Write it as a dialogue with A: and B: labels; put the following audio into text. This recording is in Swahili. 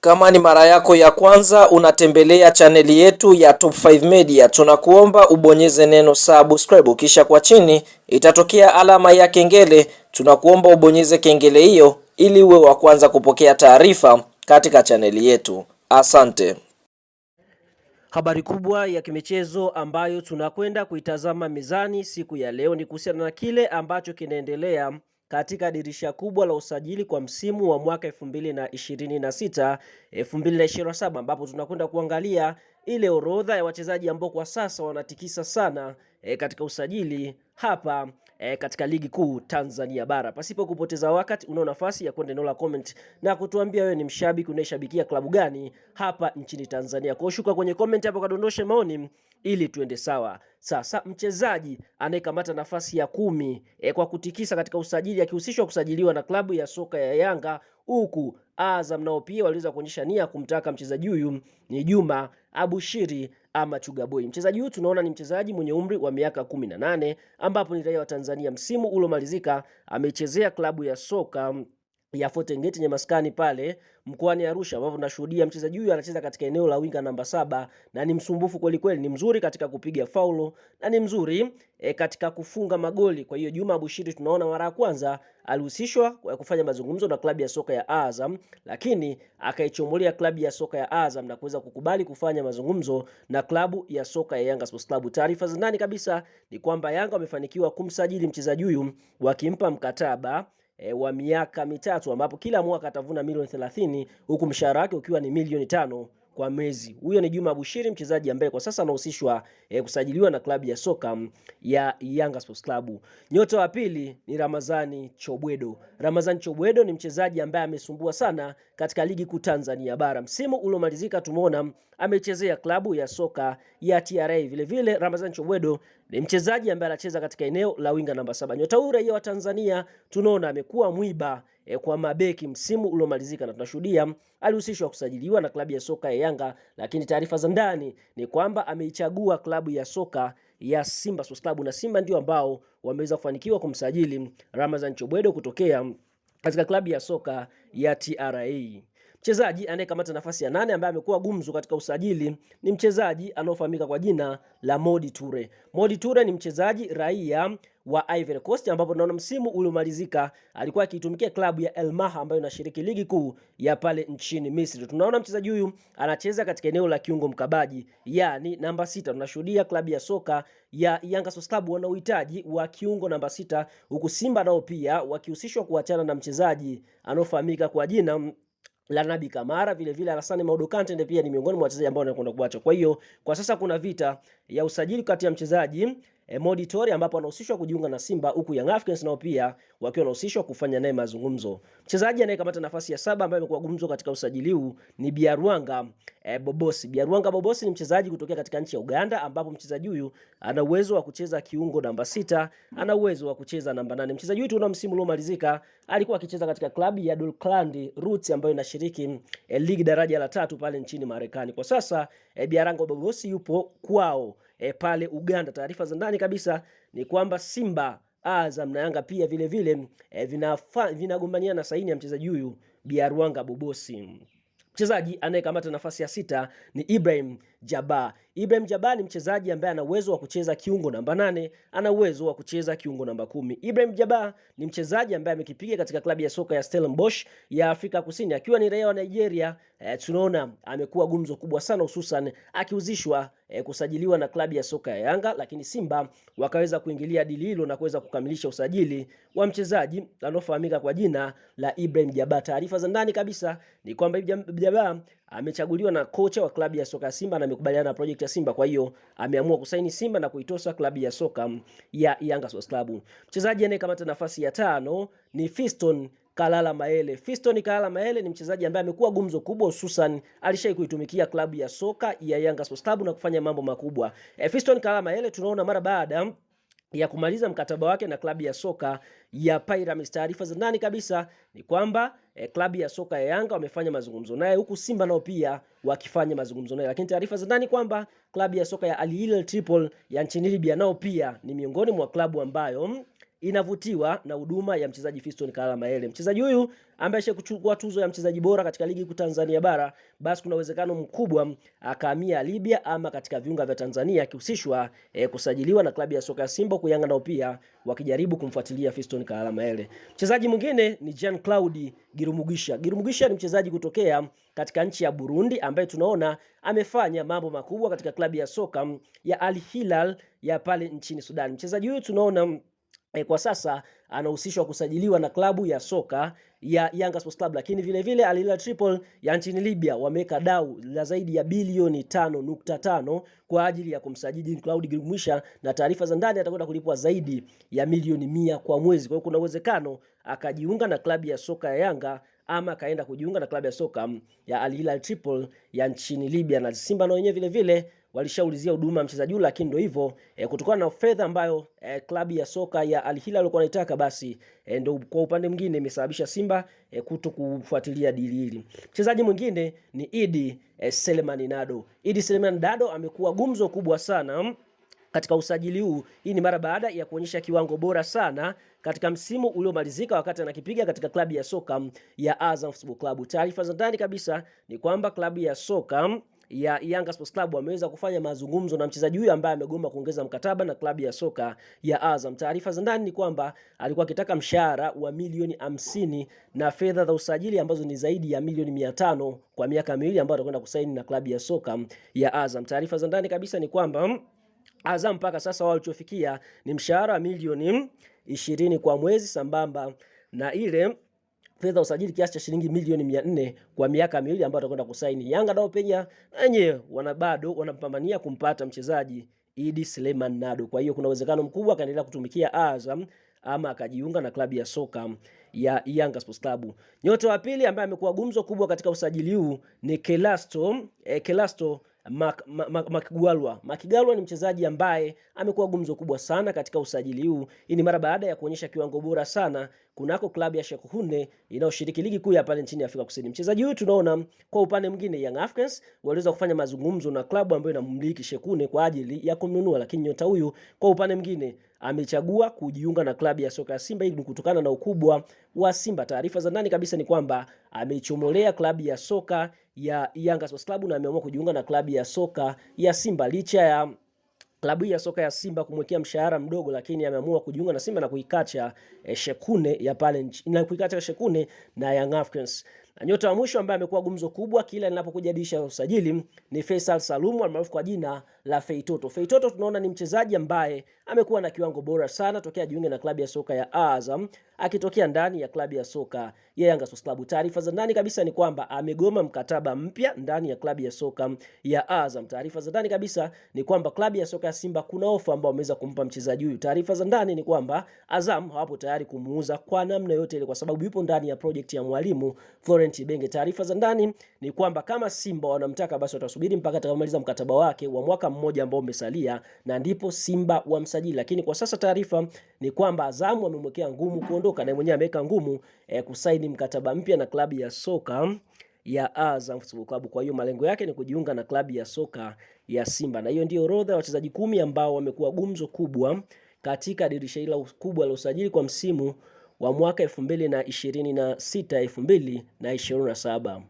A: Kama ni mara yako ya kwanza unatembelea chaneli yetu ya Top 5 Media, tunakuomba ubonyeze neno subscribe, kisha kwa chini itatokea alama ya kengele. Tunakuomba ubonyeze kengele hiyo ili uwe wa kwanza kupokea taarifa katika chaneli yetu. Asante.
B: Habari kubwa ya kimichezo ambayo tunakwenda kuitazama mezani siku ya leo ni kuhusiana na kile ambacho kinaendelea katika dirisha kubwa la usajili kwa msimu wa mwaka 2026 2027, ambapo tunakwenda kuangalia ile orodha ya wachezaji ambao kwa sasa wanatikisa sana katika usajili hapa katika ligi kuu Tanzania bara. Pasipo kupoteza wakati, una nafasi ya kwenda eneo la comment na kutuambia wewe ni mshabiki unayeshabikia klabu gani hapa nchini Tanzania. Kwa shuka kwenye comment hapo kadondoshe maoni ili tuende sawa. Sasa mchezaji anayekamata nafasi ya 10 kwa kutikisa katika usajili akihusishwa kusajiliwa na klabu ya soka ya Yanga, huku Azam nao pia waliweza kuonyesha nia kumtaka mchezaji huyu ni Juma Abushiri ama Chuga Boy. Mchezaji huyu tunaona ni mchezaji mwenye umri wa miaka 18 ambapo ni raia wa Tanzania. Msimu uliomalizika amechezea klabu ya soka ya Fountain Gate Nyamaskani pale mkoani Arusha, ambapo tunashuhudia mchezaji huyu anacheza katika eneo la winga namba 7 na ni msumbufu kweli kweli, ni mzuri katika kupiga faulo na ni mzuri katika kufunga magoli. Kwa hiyo Juma Abushiri tunaona mara ya kwanza alihusishwa kufanya mazungumzo na klabu ya soka ya Azam, lakini akaichomolia klabu ya soka ya Azam na kuweza kukubali kufanya mazungumzo na klabu ya soka ya Yanga Sports Club. Taarifa za ndani kabisa ni kwamba Yanga wamefanikiwa kumsajili mchezaji huyu wakimpa mkataba wa miaka 3 ambapo kila mwaka atavuna milioni 30 huku mshahara wake ukiwa ni milioni 5 kwa mwezi. Huyo ni Juma Abushiri, mchezaji ambaye kwa sasa anahusishwa kusajiliwa na klabu ya soka ya Yanga Sports Club. Nyota wa pili ni Ramazani Chobwedo. Ramazani Chobwedo ni mchezaji ambaye amesumbua sana katika ligi kuu Tanzania bara. Msimu uliomalizika tumeona amechezea klabu ya soka ya TRA. Vile vile Ramazani Chobwedo ni mchezaji ambaye anacheza katika eneo la winga namba 7. Nyota huyu raia wa Tanzania tunaona amekuwa mwiba kwa mabeki msimu uliomalizika, na tunashuhudia alihusishwa kusajiliwa na klabu ya soka ya Yanga, lakini taarifa za ndani ni kwamba ameichagua klabu ya soka ya Simba Sports Club, na Simba ndio ambao wameweza kufanikiwa kumsajili Ramazani Chobwedo kutokea katika klabu ya soka ya TRA. Mchezaji anayekamata nafasi ya 8 ambaye amekuwa gumzo katika usajili ni mchezaji anaofahamika kwa jina la Modi Toure. Modi Toure ni mchezaji raia wa Ivory Coast, ambapo tunaona msimu uliomalizika alikuwa akitumikia klabu ya El Maha ambayo inashiriki ligi kuu ya pale nchini Misri. Tunaona mchezaji huyu anacheza katika eneo la kiungo mkabaji, yani namba 6. Tunashuhudia klabu ya soka ya Yanga Sports Club wana uhitaji wa kiungo namba 6, huku Simba nao pia wakihusishwa kuachana na mchezaji anaofahamika kwa jina la Nabi Kamara. Vile vile Alassane Maodo Kante pia ni miongoni mwa wachezaji ambao wanakwenda kuacha. Kwa hiyo kwa sasa kuna vita ya usajili kati ya mchezaji Modi Toure ambapo anahusishwa kujiunga na Simba, huku Young Africans nao pia wakiwa wanahusishwa kufanya naye mazungumzo. Mchezaji anayekamata nafasi ya 7 ambaye amekuwa gumzo katika usajili huu ni Biaruanga Bobosi. Biaruanga Bobosi ni mchezaji kutokea katika nchi ya Uganda, ambapo mchezaji huyu ana uwezo wa kucheza kiungo namba 6, ana uwezo wa kucheza namba 8. Mchezaji huyu tuna msimu uliomalizika alikuwa akicheza katika klabu ya Dortmund Roots ambayo inashiriki ligi daraja la 3 pale nchini Marekani. Kwa sasa Biaruanga Bobosi yupo kwao pale Uganda. Taarifa za ndani kabisa ni kwamba Simba, Azam na Yanga pia vile vile vinagombania na saini ya mchezaji huyu Biaruanga Bobosi. Mchezaji anayekamata nafasi ya 6 ni Ibrahim Jaba. Ibrahim Jaba ni mchezaji ambaye ana uwezo wa kucheza kiungo namba 8, ana uwezo wa kucheza kiungo namba 10. Ibrahim Jaba ni mchezaji ambaye amekipiga katika klabu ya soka ya Stellenbosch ya Afrika Kusini, akiwa ni raia wa Nigeria. Tunaona amekuwa gumzo kubwa sana, hususan akihusishwa kusajiliwa na klabu ya soka ya Yanga, lakini Simba wakaweza kuingilia dili hilo na kuweza kukamilisha usajili wa mchezaji anaofahamika kwa jina la Ibrahim Jaba. Taarifa za ndani kabisa ni kwamba Jaba amechaguliwa na kocha wa klabu ya soka Simba na amekubaliana na project ya Simba, kwa hiyo ameamua kusaini Simba na kuitosa klabu ya soka ya Yanga Sports Club. Mchezaji anayekamata nafasi ya 5 ni Fiston Kalala Maele. Fiston Kalala Maele ni mchezaji ambaye amekuwa gumzo kubwa, hususan alishai kuitumikia klabu ya soka ya Yanga Sports Club na kufanya mambo makubwa. Fiston Kalala Maele tunaona mara baada ya kumaliza mkataba wake na klabu ya soka ya Pyramids. Taarifa za ndani kabisa ni kwamba klabu ya soka ya Yanga wamefanya mazungumzo naye, huku Simba nao pia wakifanya mazungumzo naye, lakini taarifa za ndani kwamba klabu ya soka ya Al Hilal Tripoli ya nchini Libya nao pia ni miongoni mwa klabu ambayo inavutiwa na huduma ya mchezaji Fiston Kalala Mayele. Mchezaji huyu ambaye kuchukua tuzo ya mchezaji bora katika ligi kuu Tanzania bara, basi kuna uwezekano mkubwa akahamia Libya ama katika viunga vya Tanzania, akihusishwa kusajiliwa na klabu ya soka ya Simba, Yanga nao pia wakijaribu kumfuatilia Fiston Kalala Mayele. Mchezaji mwingine ni Jean Claude Girumugisha. Girumugisha ni mchezaji kutokea katika nchi ya Burundi ambaye tunaona amefanya mambo makubwa katika klabu ya soka ya Al Hilal ya pale nchini Sudan. Mchezaji huyu tunaona kwa sasa anahusishwa kusajiliwa na klabu ya soka ya Yanga Sports Club, lakini vile vile Al Hilal Tripoli ya nchini Libya wameweka dau la zaidi ya bilioni 5.5 kwa ajili ya kumsajili Claude Girumugisha, na taarifa za ndani atakwenda kulipwa zaidi ya milioni 100 kwa mwezi. Kwa hiyo kuna uwezekano akajiunga na klabu ya soka ya Yanga ama akaenda kujiunga na klabu ya soka ya Al Hilal Tripoli ya nchini Libya. Na Simba na wenyewe vile vile walishaulizia huduma ya mchezaji yule, lakini ndio hivyo kutokana na fedha ambayo klabu ya soka ya Al Hilal walikuwa wanaitaka, basi ndio kwa upande mwingine imesababisha Simba kuto kufuatilia dili hili. Mchezaji mwingine ni Idi Selemani Nado. Idi Selemani Nado amekuwa gumzo kubwa sana katika usajili huu. Hii ni mara baada ya kuonyesha kiwango bora sana katika msimu uliomalizika wakati anakipiga katika klabu ya soka ya Azam Football Club. Taarifa za ndani kabisa ni kwamba klabu ya soka ya Yanga Sports Club wameweza kufanya mazungumzo na mchezaji huyu ambaye amegoma kuongeza mkataba na klabu ya soka ya Azam. Taarifa za ndani ni kwamba alikuwa akitaka mshahara wa milioni 50 na fedha za usajili ambazo ni zaidi ya milioni 500 kwa miaka miwili ambayo atakwenda kusaini na klabu ya soka ya Azam. Taarifa za ndani kabisa ni kwamba Azam mpaka sasa walichofikia ni mshahara wa milioni 20 kwa mwezi, sambamba na ile fedha usajili kiasi cha shilingi milioni 400 kwa miaka miwili ambayo atakwenda kusaini. Yanga nao pia wenyewe bado wanapambania kumpata mchezaji Idi Selemani Nado. Kwa hiyo kuna uwezekano mkubwa akaendelea kutumikia Azam ama akajiunga na klabu ya soka ya Yanga Sports Club. Nyota wa pili ambaye amekuwa gumzo kubwa katika usajili huu ni Kelasto Makigwalwa. Makigwalwa ni mchezaji ambaye amekuwa gumzo kubwa sana katika usajili huu. Hii ni mara baada ya kuonyesha kiwango bora sana kunako klabu ya Shekuhune inayoshiriki ligi kuu ya pale nchini Afrika Kusini. Mchezaji huyu tunaona kwa upande mwingine Young Africans waliweza kufanya mazungumzo na klabu ambayo inamiliki Shekuhune kwa ajili ya kumnunua, lakini nyota huyu kwa upande mwingine amechagua kujiunga na klabu ya soka ya Simba ili kutokana na ukubwa wa Simba. Taarifa za ndani kabisa ni kwamba ameichomolea klabu ya soka ya Yanga Sports Club na ameamua kujiunga na klabu ya soka ya Simba licha ya klabu ya soka ya Simba kumwekea mshahara mdogo, lakini ameamua kujiunga na Simba na kuikacha Shekuhune ya pale na kuikacha Shekuhune na Young Africans. Na nyota wa mwisho ambaye amekuwa gumzo kubwa kila ninapokuja dirisha usajili ni Faisal Salumu almaarufu kwa jina la Feitoto. Feitoto tunaona ni mchezaji ambaye amekuwa na kiwango bora sana tokea jiunge na klabu ya soka ya Azam akitokea ndani ya klabu ya soka ya Yanga Sports Club. Taarifa za ndani kabisa ni kwamba amegoma mkataba mpya ndani ya klabu ya soka ya Azam. Taarifa za ndani kabisa ni kwamba klabu ya soka ya Simba kuna ofa ambao wameweza kumpa mchezaji huyu. Taarifa za ndani ni kwamba Azam hawapo tayari kumuuza kwa namna yote ile kwa sababu yupo ndani ya project ya mwalimu Florent Ibenge. Taarifa za ndani ni kwamba kama Simba wanamtaka basi watasubiri mpaka atakapomaliza mkataba wake wa mwaka mmoja ambao umesalia na ndipo Simba wamsajili. Lakini kwa sasa taarifa ni kwamba Azam wamemwekea ngumu kuondoka na mwenyewe ameweka ngumu kusaini mkataba mpya na klabu ya soka ya Azam Football Club. Kwa hiyo malengo yake ni kujiunga na klabu ya soka ya Simba. Na hiyo ndio orodha ya wachezaji 10 ambao wamekuwa gumzo kubwa katika dirisha hili kubwa la usajili kwa msimu wa mwaka 2026 2027.